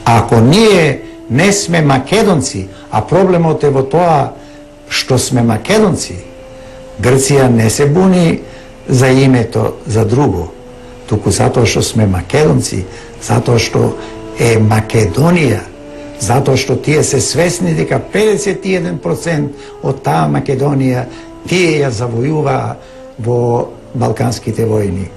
Ако ние не сме македонци, а проблемот е во тоа што сме македонци, Грција не се буни за името, за друго, туку затоа што сме македонци, затоа што е Македонија, затоа што тие се свесни дека 51% од таа Македонија тие ја завојуваа во Балканските војни.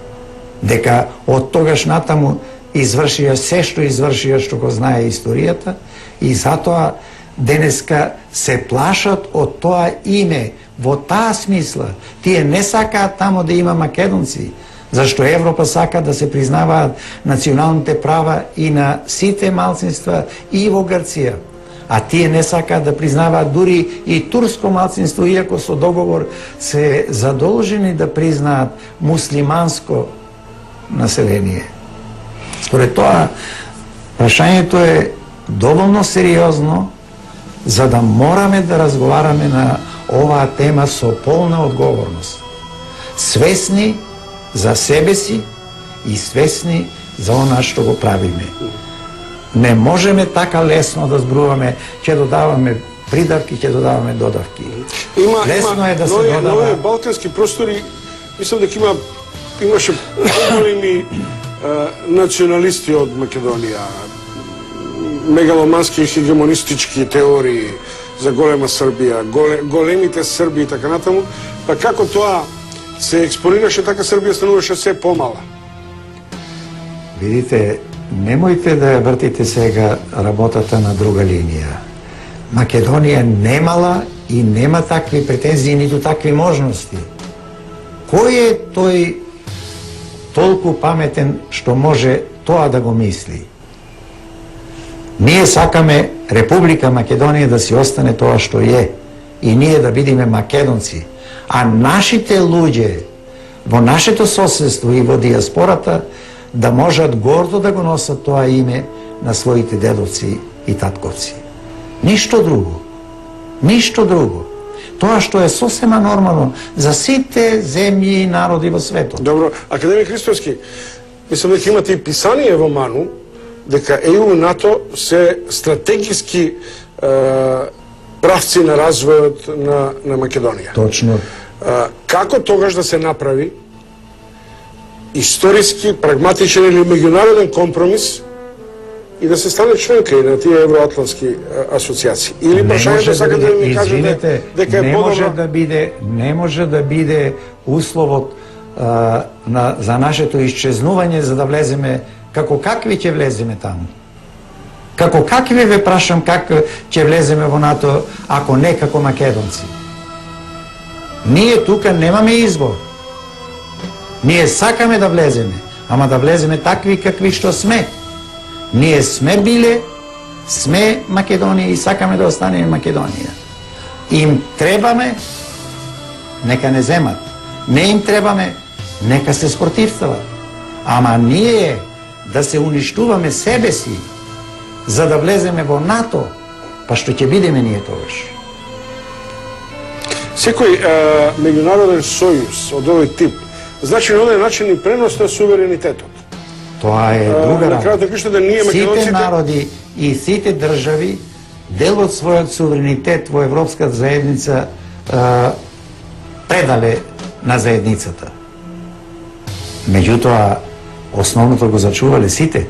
Дека од тогаш натаму извршија се што извршија, што го знае историјата, и затоа денеска се плашат од тоа име. Во таа смисла, тие не сакаат тамо да има македонци, зашто Европа сака да се признаваат националните права и на сите малцинства и во Грција. А тие не сакаат да признаваат дури и турско малцинство, иако со договор се задолжени да признаат муслиманско население. Според тоа, прашањето е доволно сериозно за да мораме да разговараме на оваа тема со полна одговорност. Свесни за себе си и свесни за она што го правиме. Не можеме така лесно да зборуваме, ќе додаваме придавки, ќе додаваме додавки. Лесно е да се додава. На овие балкански простори, мислам дека имаше големи националисти од Македонија, мегаломански и хегемонистички теории за голема Србија, големите Срби и така натаму, па како тоа се експонираше, така Србија стануваше се помала. Видите, немојте да ја вртите сега работата на друга линија. Македонија немала и нема такви претензии, ниту такви можности. Кој е тој толку паметен што може тоа да го мисли? Ние сакаме Република Македонија да си остане тоа што е и ние да бидеме македонци, а нашите луѓе во нашето соседство и во диаспората да можат гордо да го носат тоа име на своите дедовци и татковци. Ништо друго. Ништо друго. Тоа што е сосема нормално за сите земји и народи во светот. Добро, академик Христоски, мислам дека имате и писание во Ману дека ЕУ и НАТО се стратегиски правци на развојот на Македонија. Точно. Како тогаш да се направи историски, прагматичен или меѓународен компромис и да се стане членка и на тие евроатлантски асоциации? Или прашањето сака да ми кажете дека е подобро? Не може да биде условот за нашето исчезнување за да влеземе. Како какви ќе влеземе таму? Како какви ве прашам как ќе влеземе во НАТО ако не како македонци? Ние тука немаме избор. Ние сакаме да влеземе, ама да влеземе такви какви што сме. Ние сме биле, сме Македонија и сакаме да останеме Македонија. Им требаме, нека не земат. Не им требаме, нека се спротивстават. Ама ние да се уништуваме себе си за да влеземе во НАТО, па што ќе бидеме ние тогаш? Секој меѓународен сојуз од овој тип значи на овој начин и пренос на суверенитетот. Тоа е друга работа. Сите народи и сите држави дел од својот суверенитет во Европската заедница предале на заедницата. Меѓутоа, основното го зачувале сите.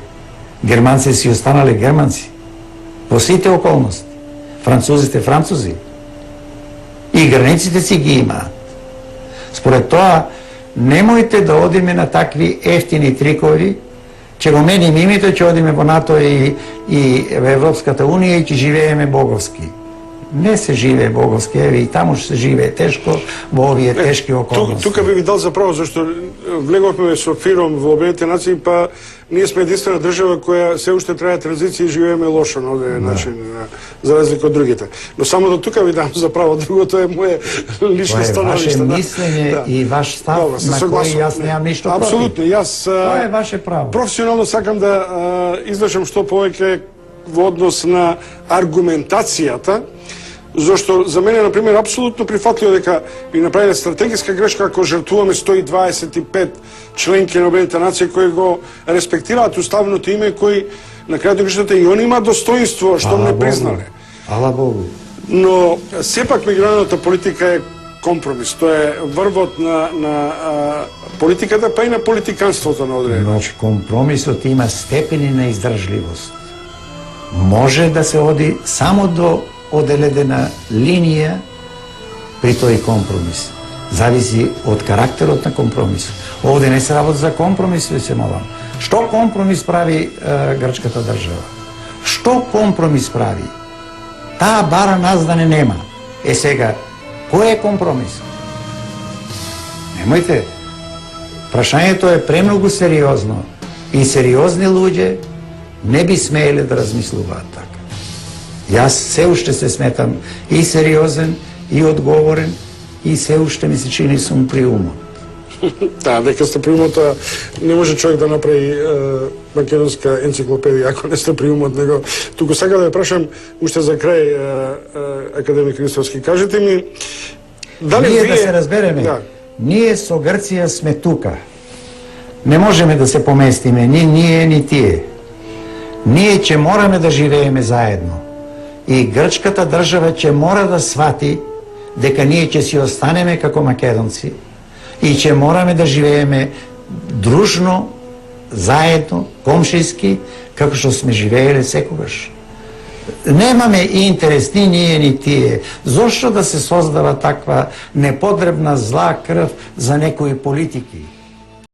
Германци си останале германци. Во сите околности. Французите французи. И границите си ги имаат. Според тоа, немојте да одиме на такви ефтини трикови, ќе го меним името, ќе одиме во НАТО и во Европската Унија и ќе живееме боговски. Не се живее боговски, еве и таму што се живее тешко во овие тешки околности. Тука би ви дал за право, зашто влеговме со фиром во Обединетите нации, па ние сме единствена држава која се уште трае транзиција и живееме лошо на овој начин, за разлика од другите. Но само до тука ви дам за право, другото е мое лично становиште. Тоа е ваше мислење и ваш став, на кој јас немам ништо против. Апсолутно, јас тоа е ваше право. Професионално сакам да излажам што повеќе во однос на аргументацијата Зошто за мене, например, апсолутно прифатливо дека би направиле стратегиска грешка ако жртвуваме 125 членки на Обединените нации кои го респектираат уставното име, кои на крајот на грешната и они имаат достоинство што не признале. Ала Богу. Но сепак меѓународната политика е компромис. Тоа е врвот на политиката, па и на политиканството на одреден Но начин. компромисот има степени на издржливост. Може да се оди само до оделедена линија при тој компромис. Зависи од карактерот на компромис. Овде не се работи за компромис, ви се молам. Што компромис прави грчката држава? Што компромис прави? Таа бара нас да не нема. Сега, кој е компромис? Немојте. Прашањето е премногу сериозно и сериозни луѓе не би смееле да размислуваат така. Јас се уште се сметам и сериозен, и одговорен, и се уште ми се чини сум при умот. Да, дека сте при умот, не може човек да направи македонска енциклопедија ако не сте при умот, него туку сака да ја прашам уште за крај, академик Ристовски, кажете ми дали Ние вие... да се разбереме, Да. ние со Грција сме тука. Не можеме да се поместиме, ни ние, ни тие. Ние ќе мораме да живееме заедно. И грчката држава ќе мора да свати дека ние ќе си останеме како македонци и ќе мораме да живееме дружно, заедно, комшиски, како што сме живееле секогаш. Немаме интерес ни ние ни тие. Зошто да се создава таква непотребна зла крв за некои политики?